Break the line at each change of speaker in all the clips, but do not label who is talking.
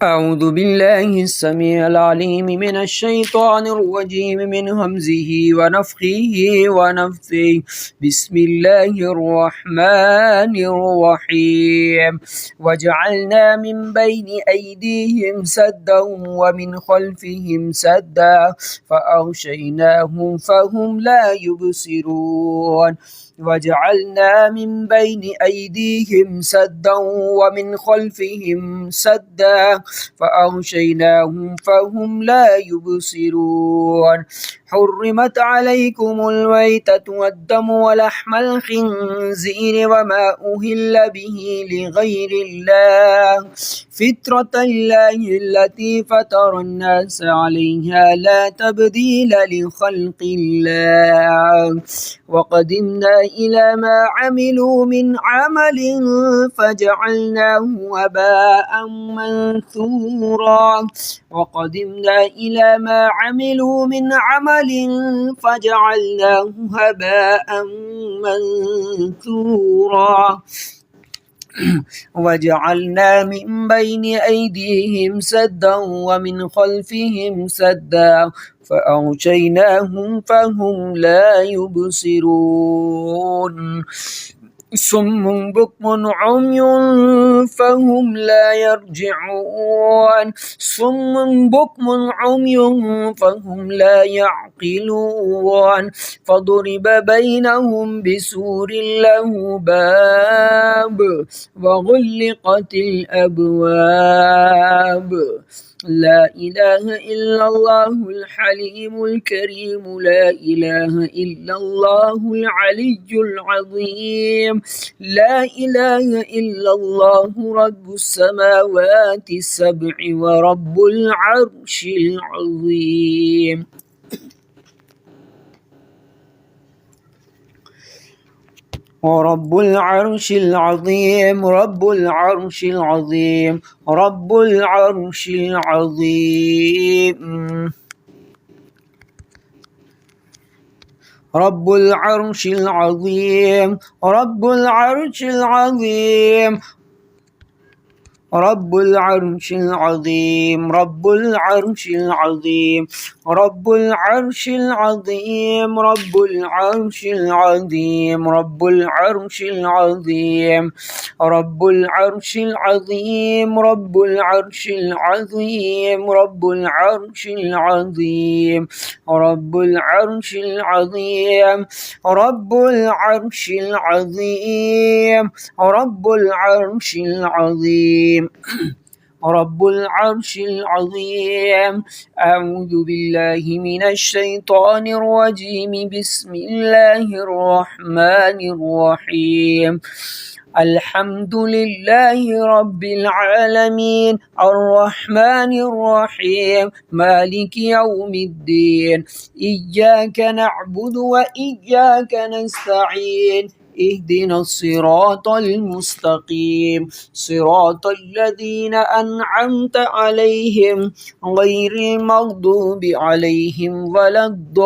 أعوذ بالله السميع العليم من الشيطان الرجيم من همزه ونفخه ونفثه. بسم الله الرحمن الرحيم. وجعلنا من بين أيديهم سدا ومن خلفهم سدا فأغشيناهم فهم لا يبصرون. وجعلنا من بين أيديهم سدا ومن خلفهم سدا فأغشيناهم فهم لا يبصرون. حرمت عليكم الميتة والدم ولحم الخنزير وما أهل به لغير الله فطرة الله التي فطر الناس عليها لا تبديل لخلق الله. وقدمنا إلى ما عملوا من عمل فجعلناه هباء منثورا. وقدمنا إلى ما عملوا من عمل فجعلناه هباء منثورا. وجعلنا من بين أيديهم سدا ومن خلفهم سدا فأغشيناهم فهم لا يبصرون. صم بكم عمي فهم لا يرجعون. صم بكم عمي فهم لا يعقلون. فضرب بينهم بسور له باب وغلقت الأبواب. لا إله إلا الله الحليم الكريم. لا إله إلا الله العلي العظيم. لا إله إلا الله رب السماوات السبع ورب العرش العظيم. ورب العرش العظيم. رب العرش العظيم. رب العرش العظيم. رب العرش العظيم. رب العرش العظيم. رب العرش العظيم. رب العرش العظيم. رب العرش العظيم. رب العرش العظيم. رب العرش العظيم. رب العرش العظيم. رب العرش العظيم. رب العرش العظيم. رب العرش العظيم. رب العرش العظيم. رب العرش العظيم. رب العرش العظيم. أعوذ بالله من الشيطان الرجيم. بسم الله الرحمن الرحيم. الحمد لله رب العالمين الرحمن الرحيم مالك يوم الدين. إياك نعبد وإياك نستعين. اهدنا الصراط المستقيم صراط الذين أنعمت عليهم غير المغضوب عليهم ولا الضالين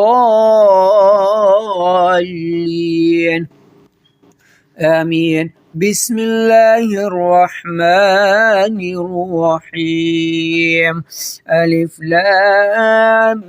آمين. بسم الله الرحمن الرحيم. ألف لام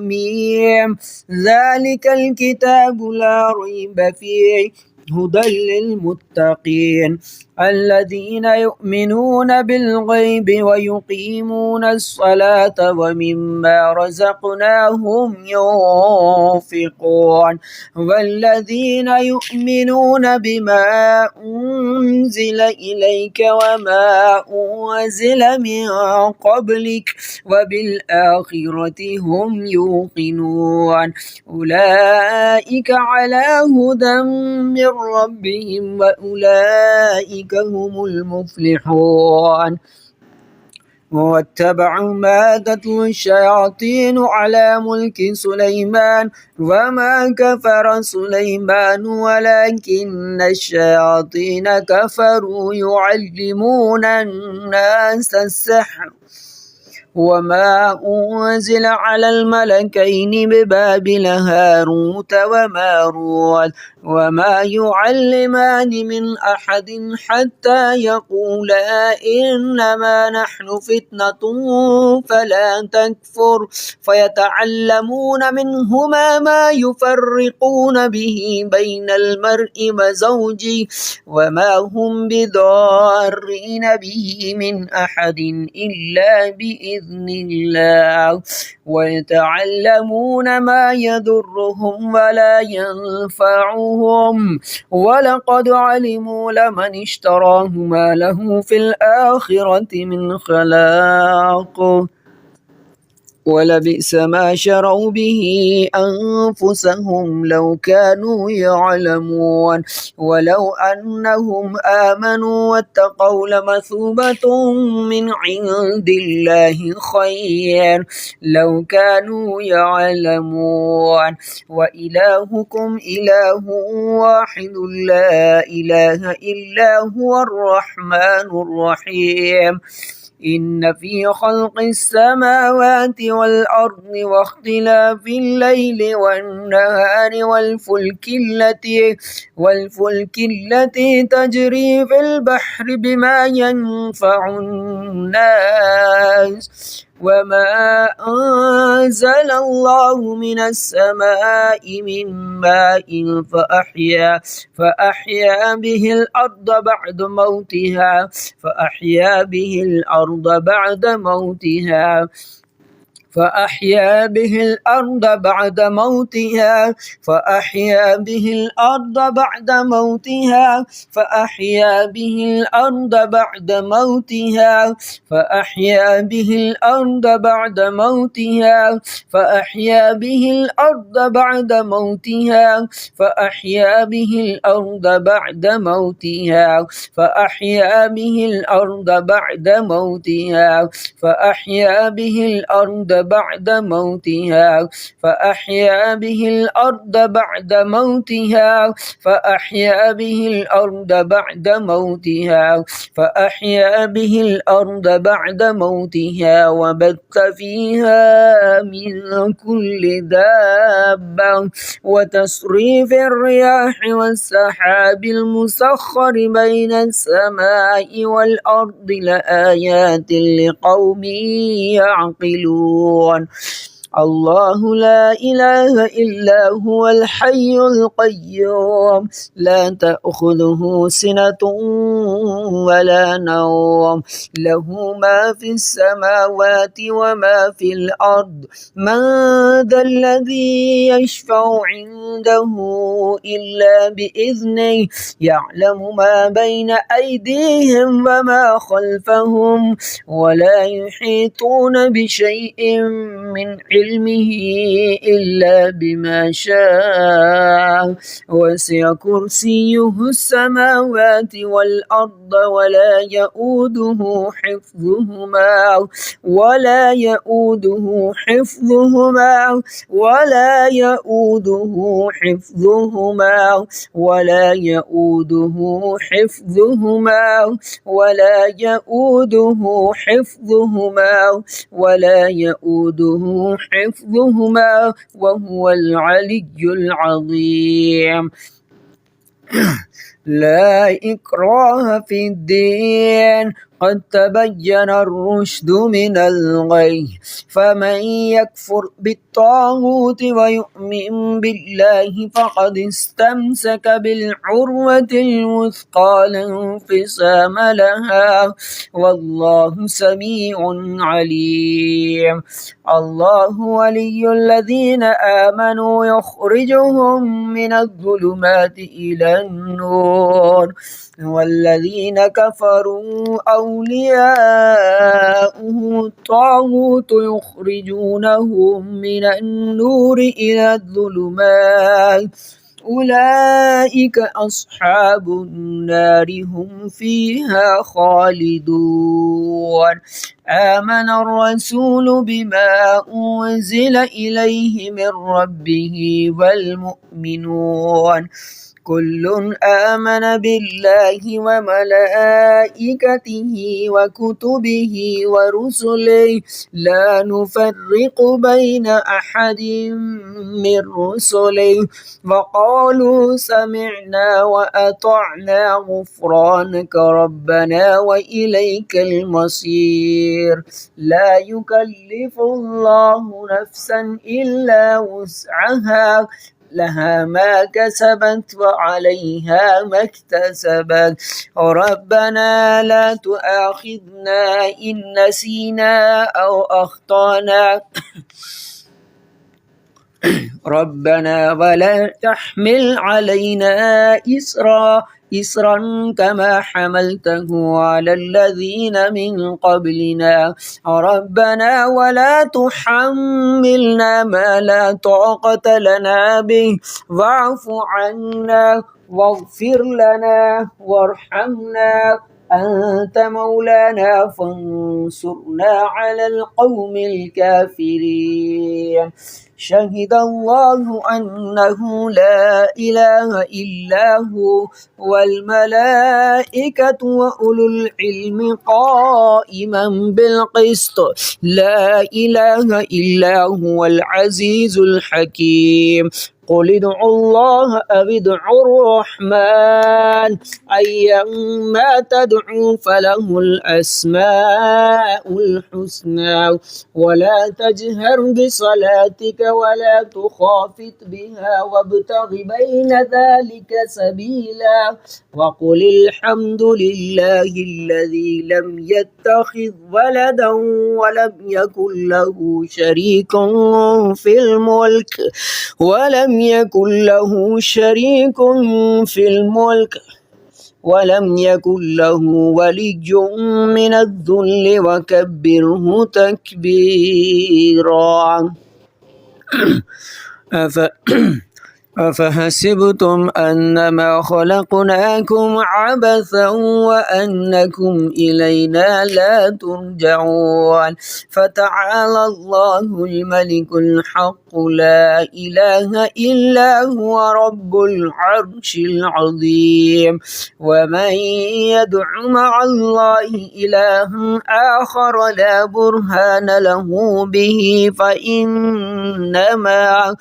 ميم. ذلك الكتاب لا ريب فيه هدى للمتقين الذين يؤمنون بالغيب ويقيمون الصلاة ومما رزقناهم ينفقون. والذين يؤمنون بما أنزل إليك وما أنزل من قبلك وبالآخرة هم يوقنون. أولئك على هدى من ربهم وأولئك هم المفلحون. واتبعوا ما تتلو الشياطين على ملك سليمان وما كفر سليمان ولكن الشياطين كفروا يعلمون الناس السحر وما أنزل على الملكين ببابل هاروت وماروت وما يعلمان من أحد حتى يقولا إنما نحن فتنة فلا تكفر فيتعلمون منهما ما يفرقون به بين المرء وزوجه وما هم بضارين به من أحد إلا بإذن الله ويتعلمون ما يضرهم ولا ينفعهم ولقد علموا لمن اشتراه ما له في الآخرة من خلاق ولبئس ما شروا به أنفسهم لو كانوا يعلمون ولو أنهم آمنوا واتقوا لمثوبة من عند الله خير لو كانوا يعلمون وإلهكم إله واحد لا إله إلا هو الرحمن الرحيم إن في خلق السماوات والأرض واختلاف الليل والنهار والفلك التي تجري في البحر بما ينفع الناس وما أنزل الله من السماء من ماء فأحيا به الأرض بعد موتها فأحيا به الأرض بعد موتها فأحيا به الأرض بعد موتها فأحيا به الأرض بعد موتها فأحيا به الأرض بعد موتها فأحيا به الأرض بعد موتها فأحيا به الأرض بعد موتها فأحيا به الأرض بعد موتها فأحيا به الأرض بعد موتها فأحيا به الأرض بعد موتها فأحيا به الأرض بعد موتها فأحيا به الأرض بعد موتها فأحيا به الأرض بعد موتها وبث فيها من كل دابة وتصريف الرياح والسحاب المسخر بين السماء والأرض لآيات لقوم يعقلون الله لا إله إلا هو الحي القيوم لا تأخذه سنة ولا نوم له ما في السماوات وما في الأرض من ذا الذي يشفع عنده إلا بإذنه يعلم ما بين أيديهم وما خلفهم ولا يحيطون بشيء من علمه إلا بما شاء وسع كرسيه السماوات والأرض ولا يؤوده حفظهما ولا يؤوده حفظهما ولا يؤوده حفظهما ولا يؤوده حفظهما ولا يؤوده حفظهما ولا يؤوده حفظهما وهو العلي العظيم لا إكراه في الدين قد تبين الرشد من الغي فمن يكفر بالطاغوت ويؤمن بالله فقد استمسك بالعروة الوثقى لا انفصام لها والله سميع عليم الله ولي الذين آمنوا يخرجهم من الظلمات إلى النور والذين كفروا أولياؤه الطاغوت يخرجونهم من النور إلى الظلمات أولئك أصحاب النار هم فيها خالدون آمن الرسول بما أنزل إليه من ربه والمؤمنون كل آمن بالله وملائكته وكتبه ورسله لا نفرق بين أحد من رسله وقالوا سمعنا وأطعنا غفرانك ربنا وإليك المصير لا يكلف الله نفسا إلا وسعها لها ما كسبت وعليها ما اكتسبت ربنا لا تؤاخذنا إن نسينا أو أخطأنا ربنا ولا تحمل علينا إسرا كما حملته على الذين من قبلنا ربنا ولا تحملنا ما لا طاقة لنا به واعف عنا واغفر لنا وارحمنا أنت مولانا فانصرنا على القوم الكافرين شهد الله أنه لا إله إلا هو والملائكة وأولو العلم قائما بالقسط لا إله إلا هو العزيز الحكيم قل ادعوا الله أو ادعوا الرحمن أيما تدعوا فله الأسماء الحسنى ولا تجهر بصلاتك ولا تخافت بها وابتغ بين ذلك سبيلا وقل الحمد لله الذي لم يتخذ ولدا ولم يكن له شريك في الملك ولم يكن له ولي من الذل وكبره تكبيرا أفحسبتم أنما خلقناكم عبثا وأنكم إلينا لا ترجعون فتعالى الله الملك الحق لا إله إلا هو رب العرش العظيم ومن يدع مع الله إلها آخر لا برهان له به فإنما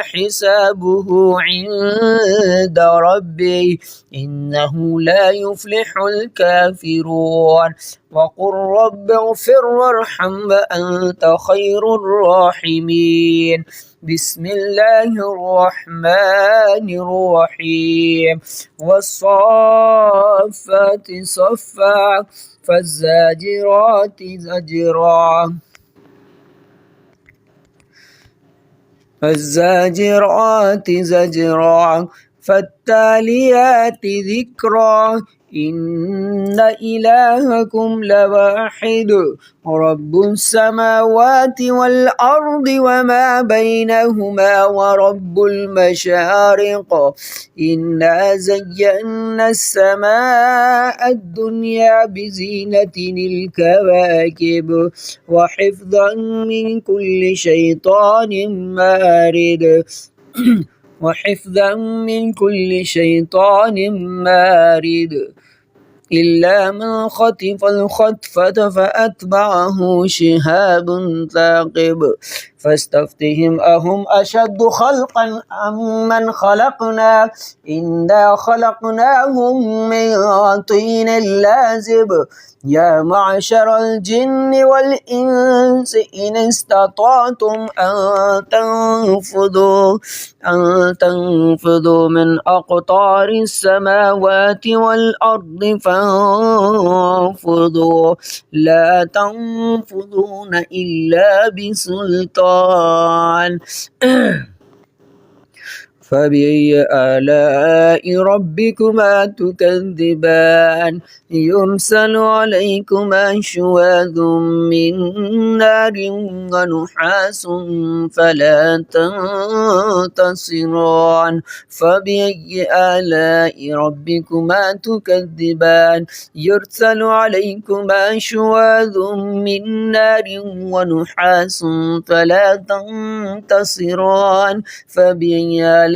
حسابه عند ربه إنه لا يفلح الكافرون وقل رب اغفر وارحم وأنت خير الراحمين بسم الله الرحمن الرحيم والصافات صفا فالزاجرات زجرا فالتاليات ذكرا إن إلهكم لواحد رب السماوات والأرض وما بينهما ورب المشارق إنا زينا السماء الدنيا بزينة الكواكب وحفظا من كل شيطان مارد إلا من خطف الخطفة فأتبعه شهاب ثاقب فاستفتهم أهم أشد خلقا أم من خلقنا إنا خلقناهم من طين لازب يا معشر الجن والإنس إن استطعتم أن تنفذوا من أقطار السماوات والأرض فانفذوا لا تنفذون إلا بسلطان فبأي آلاء ربكما تكذبان يرسل عليكما شواظ من نار ونحاس فلا تنتصران فبأي آلاء ربكما تكذبان يرسل عليكما شواظ من نار ونحاس فلا تنتصران فبأي آلاء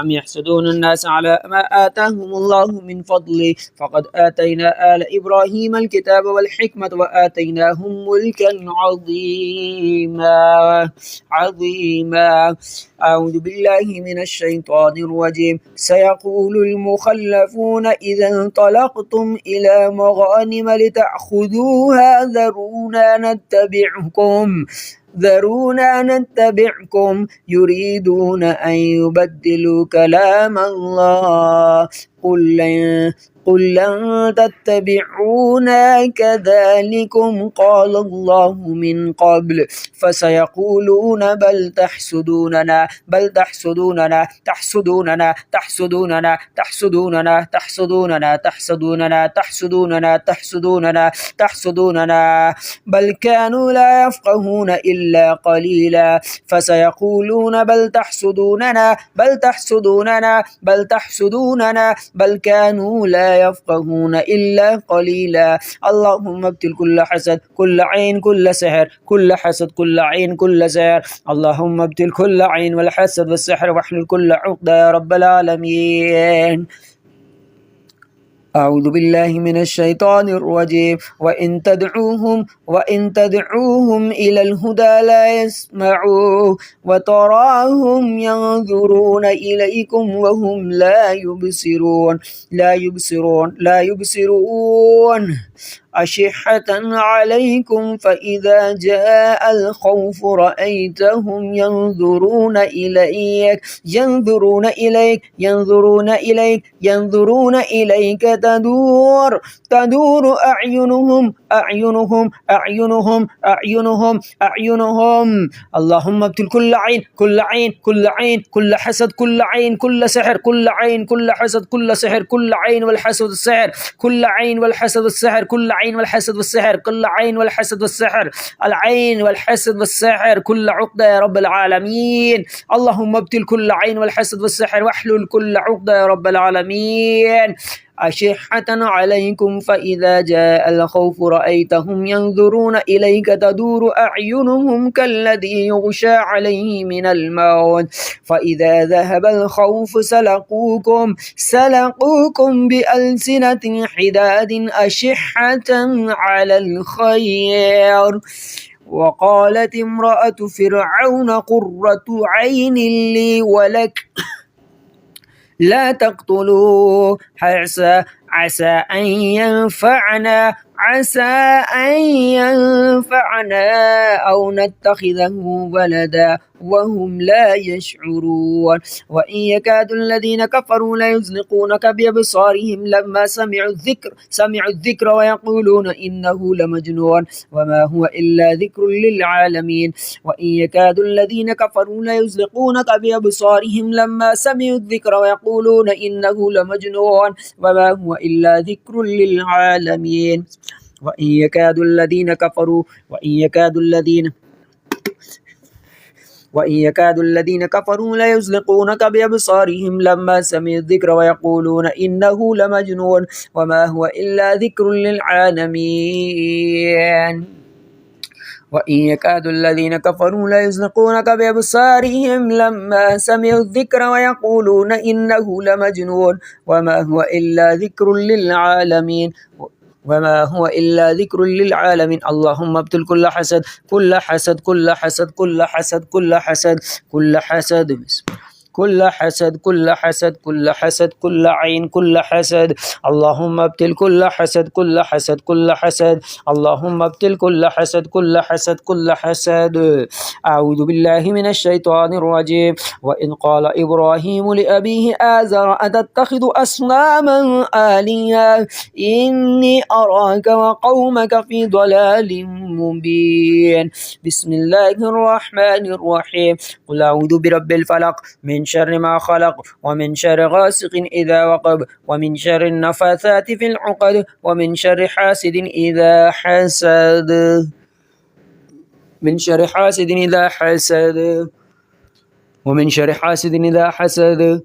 أم يحسدون الناس على ما آتاهم الله من فضله فقد آتينا آل إبراهيم الكتاب والحكمة وآتيناهم ملكا عظيما. أعوذ بالله من الشيطان الرجيم. سيقول المخلفون إذا انطلقتم إلى مغانم لتأخذوها ذرونا نتبعكم يريدون أن يبدلوا كلام الله قل لن تتبعونا كذلكم قال الله من قبل فسيقولون بل تحسدوننا بل كانوا لا يفقهون إلا قليلا فسيقولون بل تحسدوننا بل كانوا لا يفقهون إلا قليلا. اللهم ابتل كل حسد كل عين كل سحر كل حسد كل عين كل سحر. اللهم ابتل كل عين والحسد والسحر واحلل كل عقدة يا رب العالمين. أعوذ بالله من الشيطان الرجيم. وإن تدعوهم إلى الهدى لا يسمعوا وتراهم ينظرون إليكم وهم لا يبصرون أشحة عليكم فإذا جاء الخوف رأيتهم ينظرون إليك تدور أعينهم. اللهم ابتل كل عين كل حسد كل عين كل سحر كل عين كل حسد كل سحر كل عين والحسد والسحر كل عين والحسد والسحر كل عين والحسد والسحر كل عين والحسد والسحر العين والحسد والسحر كل عقدة يا رب العالمين. اللهم ابتل كل عين والحسد والسحر واحلل كل عقدة يا رب العالمين. أشحة عليكم فإذا جاء الخوف رأيتهم ينظرون إليك تدور أعينهم كالذي يغشى عليه من الموت فإذا ذهب الخوف سلقوكم بألسنة حداد أشحة على الخير. وقالت امرأة فرعون قرة عين لي ولك لا تقتلوه عسى أن ينفعنا أو نتخذه ولدا وهم لا يشعرون. وإن يكاد الذين كفروا ليزلقونك بأبصارهم لما سمعوا الذكر ويقولون إنه لمجنون وما هو إلا ذكر للعالمين. وإن يكاد الذين كفروا ليزلقونك بأبصارهم لما سمعوا الذكر ويقولون إنه لمجنون وما هو إلا ذكر للعالمين. وإن يكاد الذين كفروا ليزلقونك بأبصارهم لما سمعوا الذكر ويقولون إنه لمجنون وما هو إلا ذكر للعالمين. وإن يكاد الذين كفروا ليزلقونك بأبصارهم لما سمعوا الذكر ويقولون إنه لمجنون وما هو إلا ذكر للعالمين. اللهم ابتل كل حسد كل عين كل حسد. اللهم ابتل كل حسد اللهم ابتل كل حسد. أعوذ بالله من الشيطان الرجيم. وإن قال إبراهيم لأبيه آزر أتتخذ أصناما آلهة إني أراك وقومك في ضلال مبين. بسم الله الرحمن الرحيم. قل أعوذ برب الفلق من شر ما خلق ومن شر غاسق إذا وقب ومن شر النفاثات في العقد ومن شر حاسد إذا حسد ومن شر حاسد إذا حسد ومن شر حاسد إذا حسد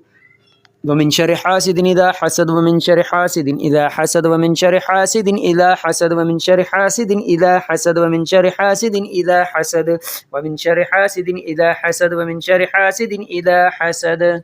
ومن شر حاسد إذا حسد ومن شر حاسد إذا حسد ومن شر حاسد إذا حسد ومن شر حاسد إذا حسد ومن شر حاسد إذا حسد ومن شر حاسد إذا حسد ومن شر حاسد إذا حسد.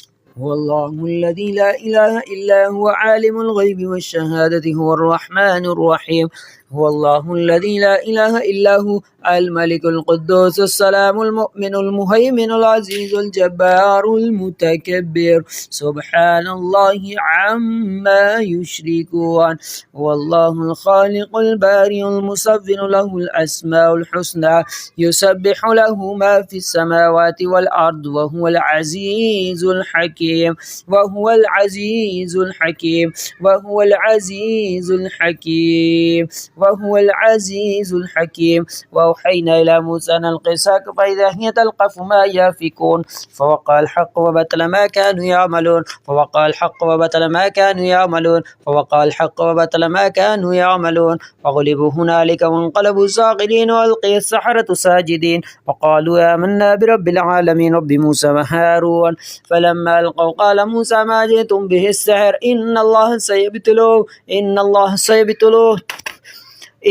هو الله الذي لا إله إلا هو عالم الغيب والشهادة هو الرحمن الرحيم. هو الله الذي لا إله إلا هو الملك القدوس السلام المؤمن المهيمن العزيز الجبار المتكبر سبحان الله عما يشركون. هو الله الخالق البارئ المصور له الأسماء الحسنى يسبح له ما في السماوات والأرض وهو العزيز الحكيم. وهو العزيز الحكيم. وهو العزيز الحكيم. وهو العزيز الحكيم. وأوحينا إلى موسى أن ألق عصاك فإذا هي تلقف ما يافكون فوقع الحق وبطل ما كانوا يعملون. فوقع الحق وبطل ما كانوا يعملون. فوقع الحق وبطل ما كانوا يعملون. فغلبوا هنالك وانقلبوا صاغرين وألقي السحرة ساجدين وقالوا آمنا برب العالمين رب موسى وهارون. فلما ألقوا قال موسى ما جئتم به السحر إن الله سيبتلوه. إن الله سيبتلوه.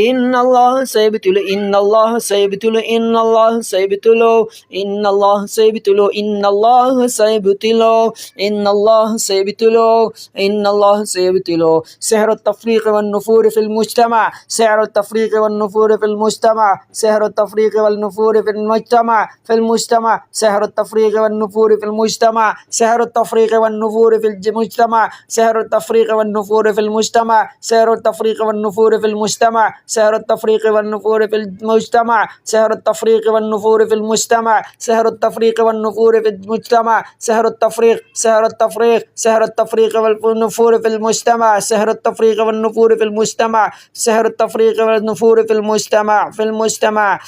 إن الله سيبتلو. إن الله سيبتلو. إن الله سيبتلو. إن الله سيبتلو. إن الله سيبتلو. إن الله سيبتلو. إن الله سيبتلو. سحر التفريق والنفور في المجتمع. سحر التفريق والنفور في المجتمع. سحر التفريق والنفور في المجتمع. في المجتمع. سحر التفريق والنفور في المجتمع. سحر التفريق والنفور في المجتمع. سحر التفريق والنفور في المجتمع. سحر التفريق والنفور في المجتمع. سحر التفريق والنفور في المجتمع. سحر التفريق والنفور في المجتمع. سحر التفريق والنفور في المجتمع. سحر التفريق. سحر التفريق. سحر التفريق والنفور في المجتمع. سحر التفريق والنفور في المجتمع. سحر التفريق والنفور في المجتمع. في المجتمع.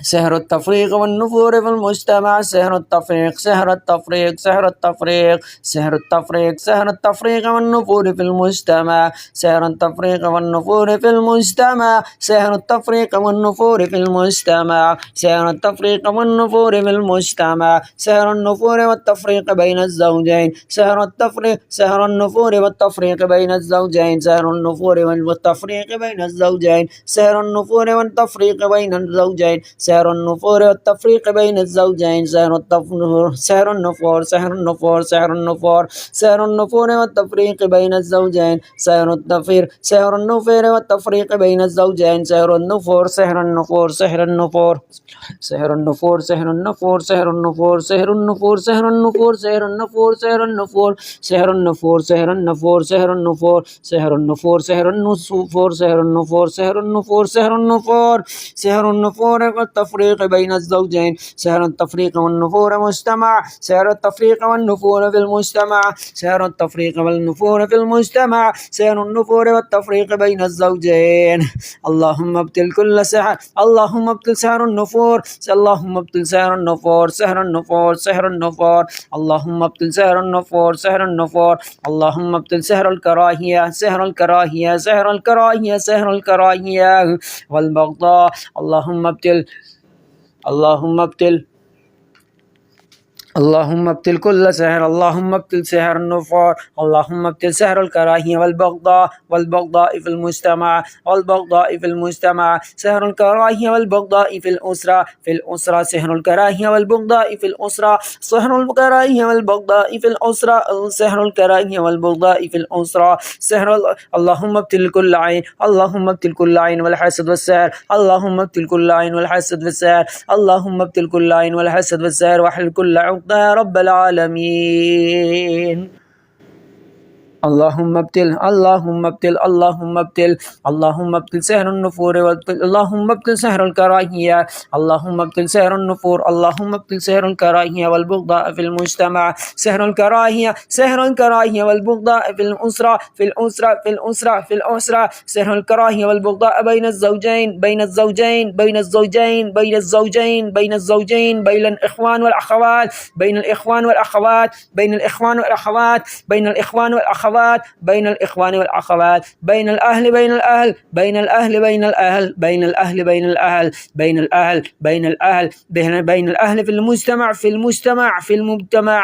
سحر التفريق والنفور في المجتمع. سحر التفريق. سحر التفريق. سحر التفريق. سحر التفريق. سحر التفريق والنفور في المجتمع. سحر التفريق والنفور في المجتمع. سحر التفريق والنفور في المجتمع. سحر التفريق والنفور في المجتمع. سحر النفور والتفريق بين الزوجين. سحر التفريق. سحر النفور والتفريق بين الزوجين. سحر النفور والتفريق بين الزوجين. سحر النفور والتفريق بين الزوجين. سحر النفور والتفريق بين الزوجين. سحر النفور. سحر النفور. سحر النفور. سحر النفور. سحر النفور والتفريق بين الزوجين. سحر التفريق. سحر النفور والتفريق بين الزوجين. سحر النفور. سحر النفور. سحر النفور. سحر النفور. سحر النفور. سحر النفور. سحر النفور. سحر النفور. سحر النفور. سحر النفور. سحر النفور. سحر النفور. سحر النفور. سحر النفور. سحر النفور. سحر النفور. سحر النفور. سحر النفور. سحر النفور والتفريق بين الزوجين. سحر التفريق والنفور مجتمع. سحر التفريق والنفور في المجتمع. سحر التفريق والنفور في المجتمع. سحر النفور والتفريق بين الزوجين. اللهم ابتل كل سحر. اللهم ابتل سحر النفور. اللهم ابتل سحر النفور. سحر النفور. سحر النفور. اللهم ابتل سحر النفور. سحر النفور. اللهم ابتل سحر الكراهية. سحر الكراهية. سحر الكراهية. سحر الكراهية والبغضاء. اللهم ابتل. اللهم ابتل. اللهم ابتل كل سحر. اللهم ابتل سحر النفور. اللهم ابتل سحر الكراهية والبغضاء. والبغضاء في المجتمع. والبغضاء في المجتمع. سحر الكراهية والبغضاء في الأسرة. في الأسرة. سحر الكراهية والبغضاء في الأسرة. سحر الكراهية والبغضاء في الأسرة. سحر الكراهية والبغضاء في الأسرة. اللهم ابتل كل عين. اللهم ابتل كل عين والحسد والسحر. اللهم ابتل كل عين والحسد والسحر. اللهم ابتل كل عين والحسد والسحر واحل كل عقدة يا رب العالمين. اللهم ابتل. اللهم ابتل. اللهم ابتل. اللهم ابتل سحر النفور. اللهم ابتل سحر الكراهية. اللهم ابتل سحر النفور. اللهم ابتل سحر الكراهية والبغضاء في المجتمع. سحر الكراهية. سحر الكراهية والبغضاء في الأسرة. في الأسرة. في الأسرة. في الأسرة. سحر الكراهية والبغضاء بين الزوجين. بين الزوجين. بين الزوجين. بين الزوجين. بين الزوجين. بين الإخوان والأخوات. بين الإخوان والأخوات. بين الإخوان والأخوات. بين الإخوان والأخوات. بين الإخوان والأخوات. بين الأهل. بين الأهل. بين الأهل. بين الأهل. بين الأهل. بين الأهل. بين الأهل. بين الأهل. بين الأهل في المجتمع. في المجتمع. في المجتمع.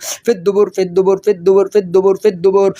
في الدبر في الدبر في الدبر في الدبر في الدبر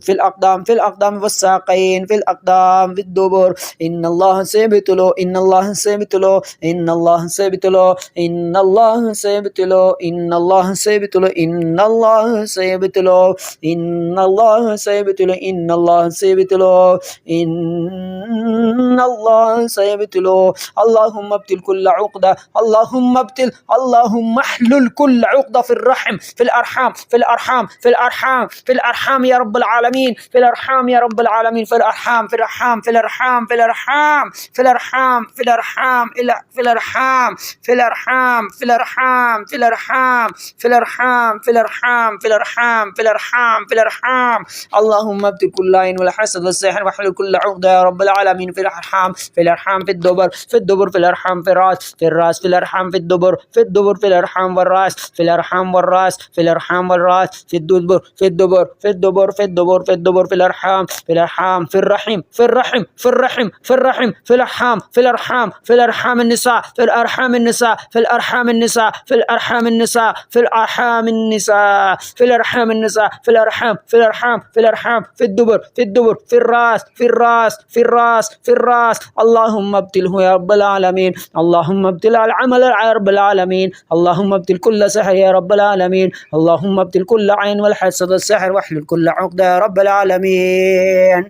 في الأقدام في الأقدام والساقين في الأقدام في الدبر. إن الله سيبتلو إن الله سيبتلو إن الله سيبتلو إن الله سيبتلو إن الله سيبتلو إن الله سيبتلو إن الله سيبتلو إن الله سيبتلو إن الله سيبتلو. اللهم ابتل كل عقدة اللهم ابتل اللهم احلل كل عقدة في الرحم في الأرحام في الأرحام في الأرحام في الأرحام يا رب العالمين في الأرحام يا رب العالمين في الأرحام في الأرحام في الأرحام في الأرحام في الأرحام في الأرحام في الأرحام في الأرحام في الأرحام في الأرحام في الأرحام في الأرحام في الأرحام في الأرحام في الأرحام. اللهم ابتل كل عين والحسد والسحر واحلل كل عقدة يا رب العالمين في الأرحام في الأرحام في الدبر في الدبر في الأرحام في الراس في الراس في الأرحام في الدبر في الدبر في الأرحام والراس في الأرحام والراس في الأرحام والراس في الدبر في الدبر في الدبر في الدبر في الدبر في الأرحام في الأرحام في الرحم في الرحم في الرحم في الرحم في الأرحام في الأرحام في الأرحام النساء في الأرحام النساء في الأرحام النساء في الأرحام النساء في الأرحام النساء في الأرحام النساء في الأرحام في الأرحام في الأرحام في الدبر في الدبر في الراس في الراس في الراس في الراس. اللهم ابتله يا رب العالمين اللهم ابتل العمل يا رب العالمين اللهم ابتل كل سحر يا رب العالمين اللهم ابتل كل عين والحسد والسحر واحلل كل عقدة يا رب العالمين.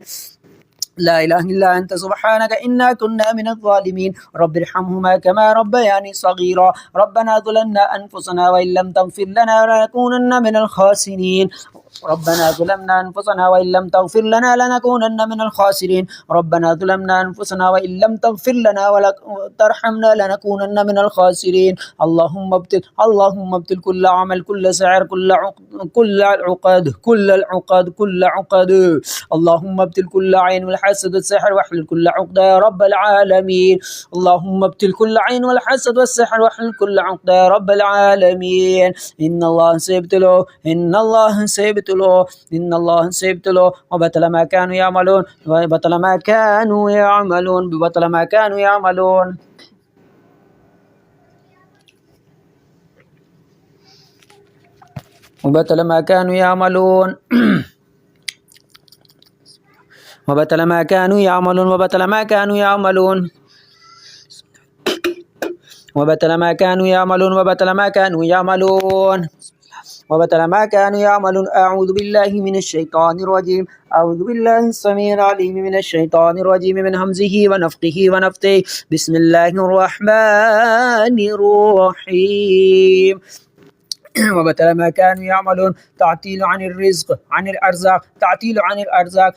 لا إله إلا أنت سبحانك إنا كنا من الظالمين. رب ارحمهما كما ربياني صغيرا. ربنا ظلمنا أنفسنا وإن لم تغفر لنا لنكونن من الخاسرين. ربنا ظلمنا أنفسنا وإن لم تغفر لنا لنكونن من الخاسرين. ربنا ظلمنا أنفسنا وإن لم تغفر لنا وترحمنا لنكونن من الخاسرين. اللهم ابتل كل عمل كل سعر كل العقد. اللهم ابتل كل عين والحسد والسحر واحلل كل عقدة يا رب العالمين. اللهم ابتل كل عين والحسد والسحر واحلل كل عقدة يا رب العالمين. إن الله سيبتلو إن الله سيبتلو إن الله سيبتلو وبطل ما كانوا يعملون وبطل ما كانوا يعملون ببطل ما كانوا يعملون. وبطل ما كانوا يعملون وبطل ما كانوا يعملون وبطل ما كانوا يعملون وبطل ما كانوا يعملون وبطل ما كانوا يعملون وبطل ما كانوا يعملون. أعوذ بالله من الشيطان الرجيم. أعوذ بالله السميع العليم من الشيطان الرجيم من همزه ونفخه ونفثه. بسم الله الرحمن الرحيم. وبطل ما كانوا يعملون تعطيل عن الرزق عن الأرزاق تعطيل عن الأرزاق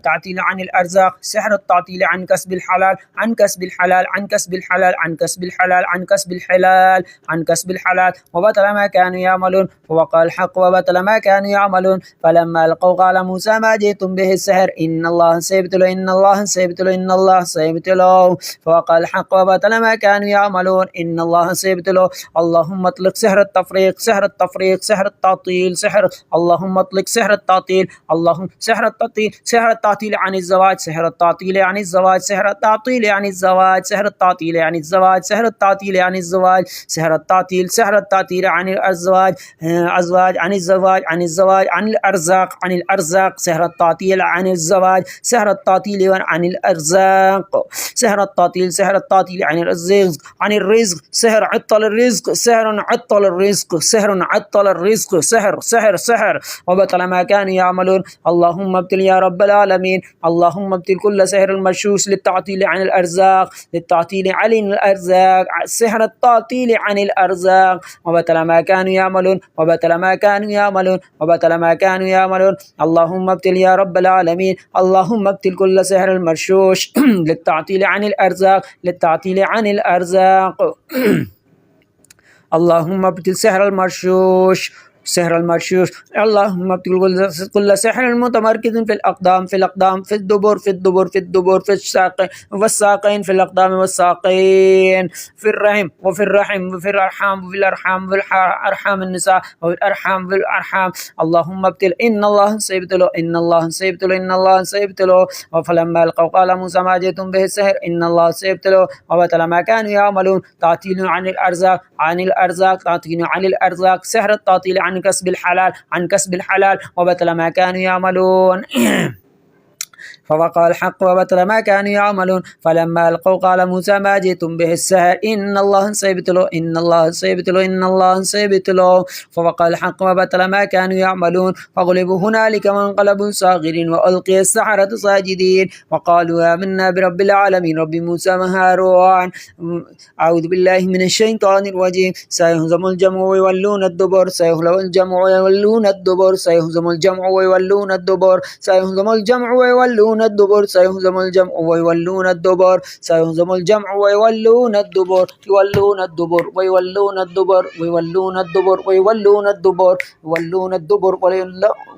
تعطيل عن الأرزاق سحر التعطيل عن كسب الحلال عن كسب الحلال عن كسب الحلال عن كسب الحلال عن كسب الحلال عن كسب الحلال. وبطل ما كانوا يعملون ووقع الحق وبطل ما كانوا يعملون. فلما ألقوا قال موسى ما جئتم به السحر إن الله سيبتلو إن الله سيبتلو إن الله سيبتلو. فوقع الحق وبطل ما كانوا يعملون إن الله سيبتلو. اللهم اطلق سحر التفريق سحر التفريق سحر التعطيل سحر. اللهم اطلق سحر التعطيل اللهم سحر التعطيل سحر التعطيل عن الزواج سحر التعطيل عن الزواج سحر التعطيل عن الزواج سحر التعطيل عن الزواج سحر التعطيل عن الزواج سحر التعطيل سحر التعطيل عن الأزواج أزواج عن الزواج عن الزواج عن الأرزاق عن الأرزاق سحر التعطيل عن الزواج سحر التعطيل عن الأرزاق سحر التعطيل سحر التعطيل عن الرزق عن الرزق سحر عطل الرزق سحر عطل الرزق سحر عطل الرزق سحر. وبطل ما كانوا يعملون. اللهم ابتل يا رب العالمين اللهم ابتل كل سحر المشوش للتعطيل عن الأرزاق للتعطيل عن الأرزاق سحر التعطيل عن الأرزاق. وبطل ما كانوا يعملون وبطل ما كانوا يعملون وبطل ما كانوا يعملون. اللهم ابتل يا رب العالمين اللهم ابتل كل سحر المشوش للتعطيل عن الأرزاق للتعطيل عن الأرزاق. اللهم ابتل سحر المرشوش سحر المرشوش. اللهم ابتل كل سحر متمركز في الأقدام في الأقدام في الدبر في الدبر في الدبر في الساقين والساقين في الأقدام والساقين في الرحم وفي الرحم وفي الأرحام وفي الأرحام وفي أرحام النساء وفي الأرحام وفي الأرحام. اللهم ابتل إن الله سيبتلو إن الله سيبتلو إن الله سيبتلو. وفلما ألقوا قال موسى ما جئتم به السحر إن الله سيبتلو. وبطل ما كانوا يعملون تعطيل عن الأرزاق عن الأرزاق تعطيل عن الأرزاق سحر التعطيل عن عن كسب الحلال وبطل ما كانوا يعملون فوقع الحق وبطل ما كانوا يعملون فلما ألقوا قال موسى ما جئتم به السحر إن الله سيبطله إن الله سيبطله إن الله سيبطله فوقع الحق وبطل ما كانوا يعملون فغلبوا هنالك وانقلبوا صاغرين وألقي السحرة ساجدين وقالوا آمنا برب العالمين رب موسى وهارون. أعوذ بالله من الشيطان الرجيم سيهزم الجمع ويولون الدبر سيهزم الجمع ويولون الدبر سيهزم الجمع ويولون الدبر سيهزم الجمع ويولون الدبر سيهزم الجمع ويولون الدبر سيهزم الجمع ويولون الدبر يولون الدبر ويولون الدبر ويولون الدبر ويولون الدبر يولون الدبر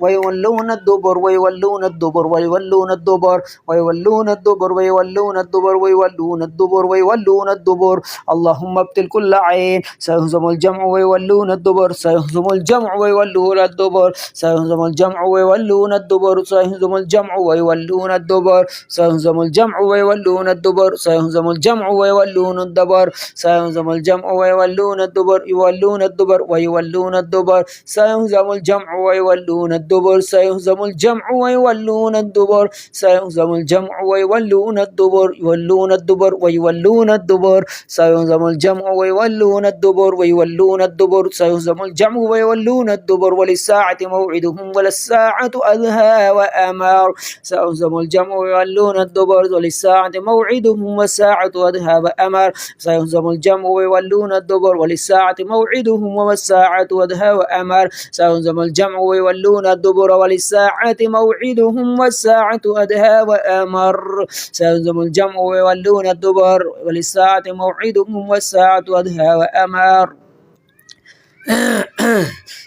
ويولون الدبر ويولون الدبر ويولون الدبر ويولون الدبر ويولون الدبر ويولون الدبر ويولون الدبر اللهم ابتل كل عين سيهزم الجمع ويولون الدبر سيهزم الجمع ويولون الدبر سيهزم الجمع ويولون الدبر سيهزم الجمع ويولون الدبر سيهزم الجمع ويولون الدبر سيهزم الجمع ويولون الدبر سيهزم الجمع ويولون الدبر يولون الدبر ويولون الدبر سيهزم الجمع ويولون الدبر سيهزم الجمع ويولون الدبر سيهزم الجمع ويولون الدبر يولون الدبر ويولون الدبر سيهزم الجمع ويولون الدبر ويولون الدبر سيهزم الجمع ويولون الدبر وللساعة موعدهم وللساعة أدهى وأمر سيهزم الجمع ويولون الدبر وللساعة موعدهم والساعة أدهى وأمر سيهزم الجمع ويولون الدبر وللساعة موعدهم والساعة أدهى وأمر سيهزم الجمع ويولون الدبر وللساعة موعدهم والساعة أدهى وأمر سيهزم الجمع ويولون الدبر وللساعة موعدهم والساعة أدهى وأمر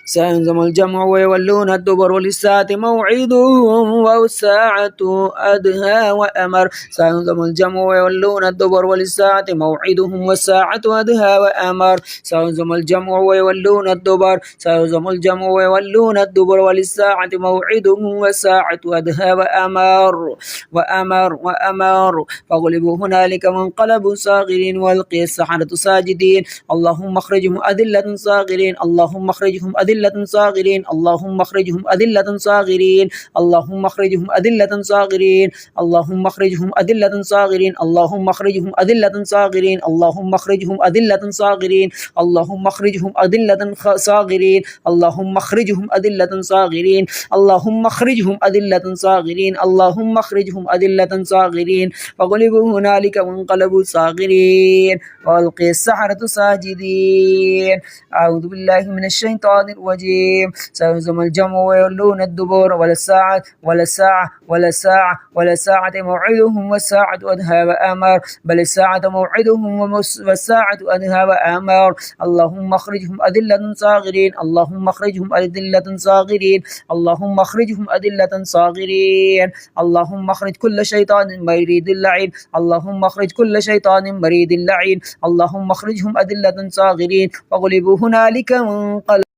سيهزم الجمع ويولون الدبر وللساعة موعدهم والساعة أدهى وأمر سيهزم الجمع ويولون الدبر وللساعة موعدهم والساعة أدهى وأمر سيهزم الجمع ويولون الدبر سيهزم الجمع ويولون الدبر وللساعة موعدهم والساعة أدهى وأمر فغلبوا هنالك وانقلبوا صاغرين والقي السحرة ساجدين اللهم اخرجهم أذلة صاغرين اللهم اخرجهم أذلة صاغرين اللهم اخرجهم أذلة صاغرين اللهم اخرجهم أذلة صاغرين اللهم اخرجهم أذلة صاغرين اللهم اخرجهم أذلة صاغرين اللهم اخرجهم أذلة صاغرين اللهم اخرجهم أذلة صاغرين اللهم اخرجهم أذلة صاغرين اللهم اخرجهم أذلة صاغرين اللهم اخرجهم أذلة صاغرين فغلبوا هنالك وانقلبوا صاغرين والقي السحرة ساجدين. أعوذ بالله من الشيطان الرجيم سيهزم الجمع ويولون الدبر ولا ساعة موعدهم والساعة أدهى وأمر بل الساعة موعدهم والساعة أدهى وأمر اللهم اخرجهم أذلة صاغرين اللهم اخرجهم أذلة صاغرين اللهم اخرجهم أذلة صاغرين اللهم اخرج كل شيطان مريد اللعين اللهم اخرج كل شيطان مريد اللعين اللهم اخرجهم أذلة صاغرين فغلبوا هنالك وانقلبوا.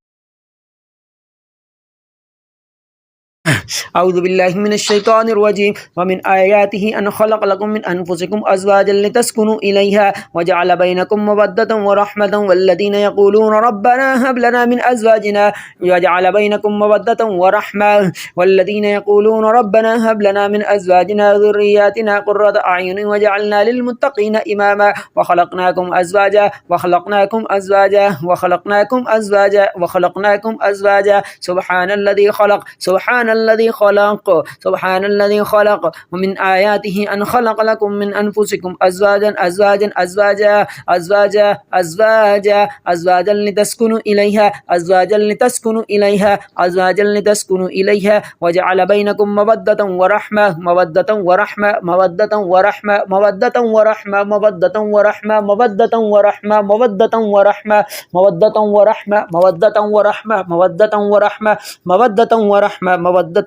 أعوذ بالله من الشيطان الرجيم ومن آياته أن خلق لكم من أنفسكم أزواجا لتسكنوا إليها وجعل بينكم مودة ورحمة والذين يقولون ربنا هب لنا من أزواجنا وجعل بينكم مودة ورحمة والذين يقولون ربنا هب لنا من أزواجنا ذرياتنا قرة أعين وجعلنا للمتقين إماما وخلقناكم أزواجا وخلقناكم أزواجا وخلقناكم أزواجا وخلقناكم أزواجا سبحان الذي خلق سبحان الذي خلق سبحان الذي خلق ومن آياته أن خلق لكم من أنفسكم أزواجا لتسكنوا إليها وجعل بينكم مودة ورحمة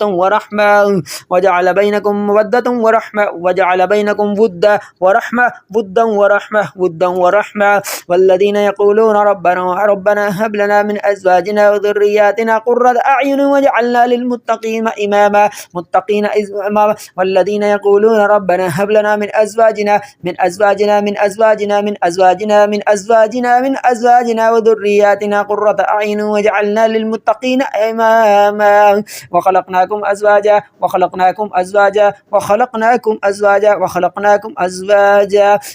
مودة ورحمة وجعل بينكم مودة ورحمة وجعل بينكم ودا ورحمة ودا ورحمة والذين يقولون ربنا هب لنا من أزواجنا وذرياتنا قرة أعين وجعلنا للمتقين إماما والذين يقولون ربنا هب لنا من أزواجنا وذرياتنا قرة أعين وجعلنا للمتقين إماما وخلقناكم أزواجا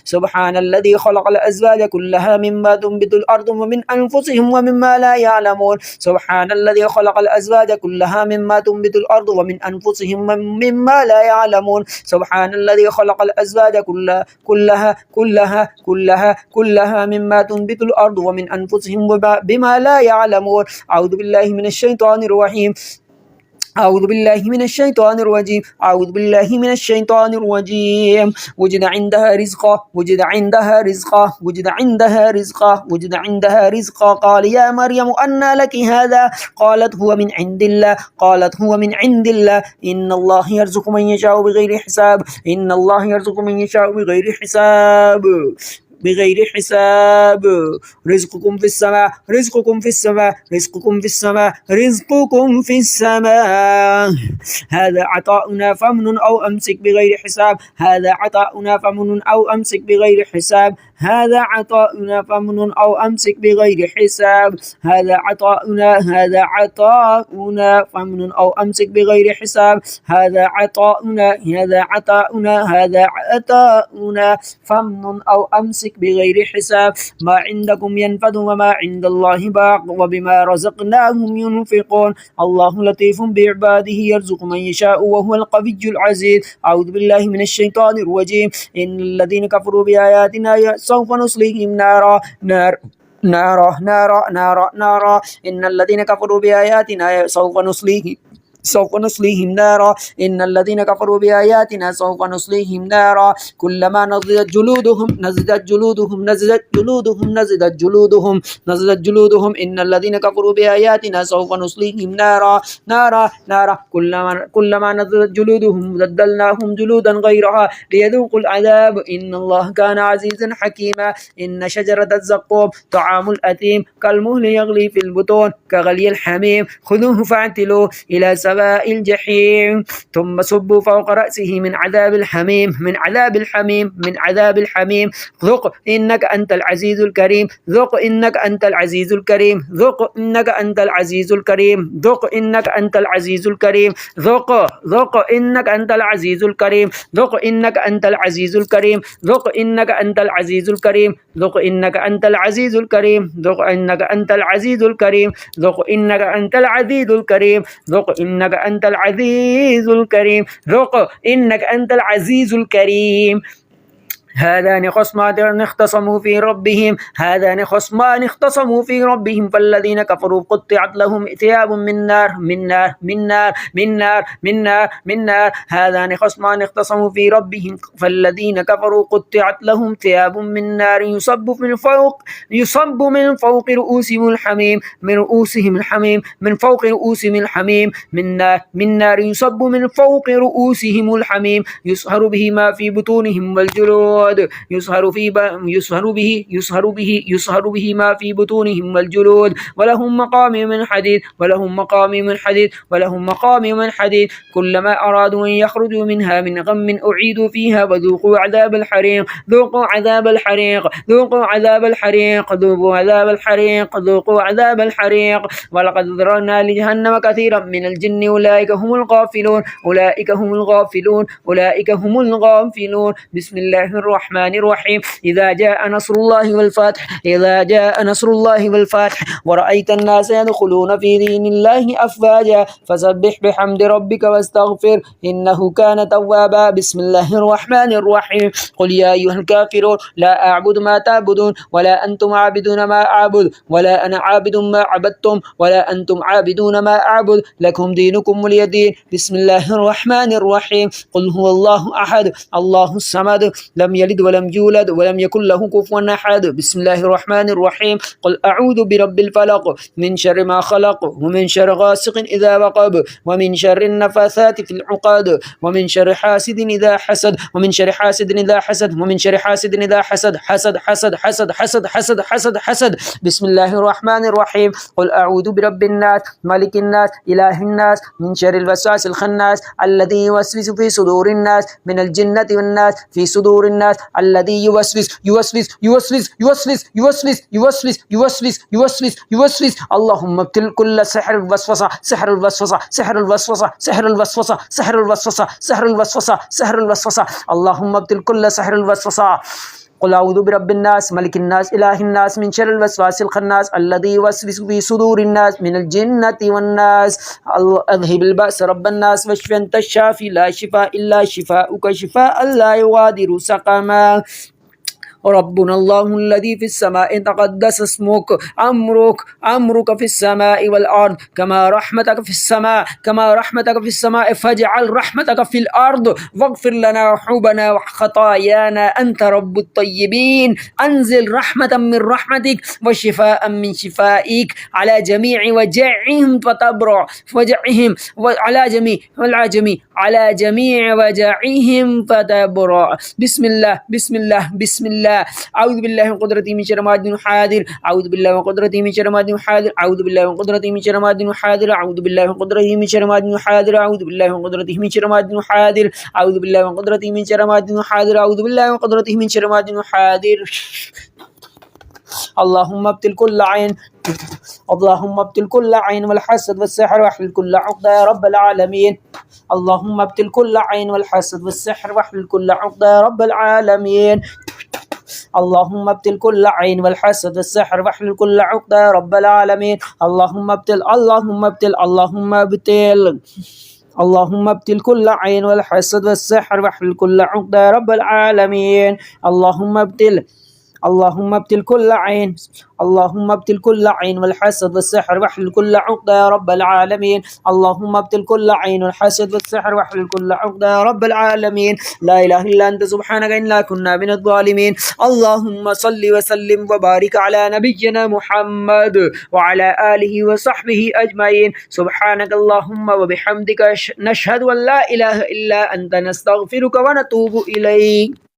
سبحان الذي خلق الأزواج كلها مما تنبت الأرض ومن أنفسهم ومما لا يعلمون سبحان الذي خلق الأزواج كلها مما تنبت الأرض ومن أنفسهم ومما لا يعلمون سبحان الذي خلق الأزواج كلها مما تنبت الأرض ومن أنفسهم بما لا يعلمون أعوذ بالله من الشيطان الرجيم وجد عندها رزقا قال يا مريم أنى لك هذا قالت هو من عند الله إن الله يرزق من يشاء بغير حساب رزقكم في السماء هذا عطاؤنا فمن أو أمسك بغير حساب هذا عطاؤنا فمن أو أمسك بغير حساب هذا عطاؤنا فمن أو أمسك بغير حساب هذا عطاؤنا فمن أو أمسك بغير حساب ما عندكم ينفد وما عند الله باق وبما رزقناهم ينفقون الله لطيف بعباده يرزق من يشاء وهو القوي العزيز أعوذ بالله من الشيطان الرجيم إن الذين كفروا بآياتنا سوف نصليهم نارا إن الذين كفروا بآياتنا سوف نصليهم نارا إن الذين كفروا بآياتنا سوف نصليهم نارا كلما نضجت جلودهم إن الذين كفروا بآياتنا سوف نصليهم نارا كلما نضجت جلودهم بدلناهم جلودا غيرها ليذوقوا العذاب إن الله كان عزيزا حكيما إن شجرة الزقوم طعام الأثيم كالمهل يغلي في البطون كغلي الحميم خذوه فاعتلوه إلى سواء الجحيم ثم صبوا فوق رأسه من عذاب الحميم ذق إنك أنت العزيز الكريم ذق إنك أنت العزيز الكريم ذق إنك أنت العزيز الكريم ذق إنك أنت العزيز الكريم ذق إنك أنت العزيز الكريم ذق إنك أنت العزيز الكريم ذق إنك أنت العزيز الكريم ذق إنك أنت العزيز الكريم ذق إنك أنت العزيز الكريم ذق إنك أنت العزيز الكريم ذق إنك أنت العزيز الكريم ذق إنك أنت العزيز الكريم هذان خصمان اختصموا في ربهم فالذين كفروا قطعت لهم ثياب من نار هذان خصمان اختصموا في ربهم فالذين كفروا قطعت لهم ثياب من نار يصب من فوق رؤوسهم الحميم من فوق رؤوسهم الحميم من نار يصب من فوق رؤوسهم الحميم يصهر به ما في بطونهم والجلود يصهر به ما في بطونهم والجلود ولهم مقام من حديد كلما أرادوا أن يخرجوا منها من غم أعيدوا فيها وذوقوا عذاب الحريق ولقد ذرأنا لجهنم كثيرا من الجن أولئك هم الغافلون بسم الله الرحمن الرحيم إذا جاء نصر الله والفتح ورأيت الناس يدخلون في دين الله أفواجا فسبح بحمد ربك واستغفر إنه كان توابا بسم الله الرحمن الرحيم قل يا أيها الكافرون لا أعبد ما تعبدون ولا أنتم عابدون ما أعبد ولا أنا عابد ما عبدتم ولا أنتم عابدون ما أعبد لكم دينكم ولي دين بسم الله الرحمن الرحيم قل هو الله أحد الله الصمد لم يلد ولم يولد ولم يكن له كفوا أحد. بسم الله الرحمن الرحيم. قل أعوذ برب الفلق من شر ما خلق ومن شر غاسق إذا وقب ومن شر النفاثات في العقد ومن شر حاسد إذا حسد ومن شر حاسد إذا حسد ومن شر حاسد إذا حسد حسد حسد حسد حسد حسد حسد حسد. بسم الله الرحمن الرحيم. قل أعوذ برب الناس ملك الناس إله الناس من شر الوسواس الخناس الذي يوسوس في صدور الناس من الجنة والناس في صدور الناس الذي يوسوس يوسوس يوسوس يوسوس يوسوس يوسوس يوسوس يوسوس يوسوس. اللهم ابتل كل سحر الوسوسة سحر الوسوسة سحر الوسوسة سحر الوسوسة سحر الوسوسة سحر الوسوسة سحر الوسوسة. اللهم ابتل كل سحر الوسوسة. قل أعوذ برب الناس ملك الناس إله الناس من شر الوسواس الخناس الذي يوسوس في صدور الناس من الجنة والناس. أذهب البأس رب الناس واشف أنت الشافي لا شفاء إلا شفاؤك شفاء لا يغادر سقما. ربنا الله الذي في السماء تقدس اسمك أمرك في السماء والأرض كما رحمتك في السماء فاجعل رحمتك في الأرض واغفر لنا حوبنا وخطايانا أنت رب الطيبين. أنزل رحمة من رحمتك وشفاء من شفائك على جميع وجعهم فتبرع وجعهم على جميع وجعهم فتبرع. بسم الله بسم الله بسم الله. أعوذ بالله من قدرته من شر ما حاذر. أعوذ بالله من قدرته من شر ما حاذر. أعوذ بالله من قدرته من شر ما حاذر. أعوذ بالله من قدرته من شر ما حاذر. أعوذ بالله من قدرته من شر ما حاذر. أعوذ بالله من قدرته من شر ما حاذر. أعوذ بالله من قدرته من شر ما حاذر. اللهم ابتل كل عين اللهم ابتل كل عين والحسد والسحر واحلل كل عقدة يا رب العالمين. اللهم ابتل كل عين والحسد والسحر واحلل كل عقدة يا رب العالمين. اللهم ابتل كل عين والحسد والسحر واحلل كل عقدة يا رب العالمين. اللهم ابتل اللهم ابتل كل عين والحسد والسحر واحلل كل عقدة يا رب العالمين. اللهم ابتل كل عين والحسد والسحر واحلل كل عقدة يا رب العالمين. اللهم ابتل كل عين والحسد والسحر واحلل كل عقدة يا رب العالمين. لا إله إلا أنت سبحانك إنا كنا من الظالمين. اللهم صل وسلم وبارك على نبينا محمد وعلى آله وصحبه أجمعين. سبحانك اللهم وبحمدك نشهد أن لا إله إلا أنت نستغفرك ونتوب إليك.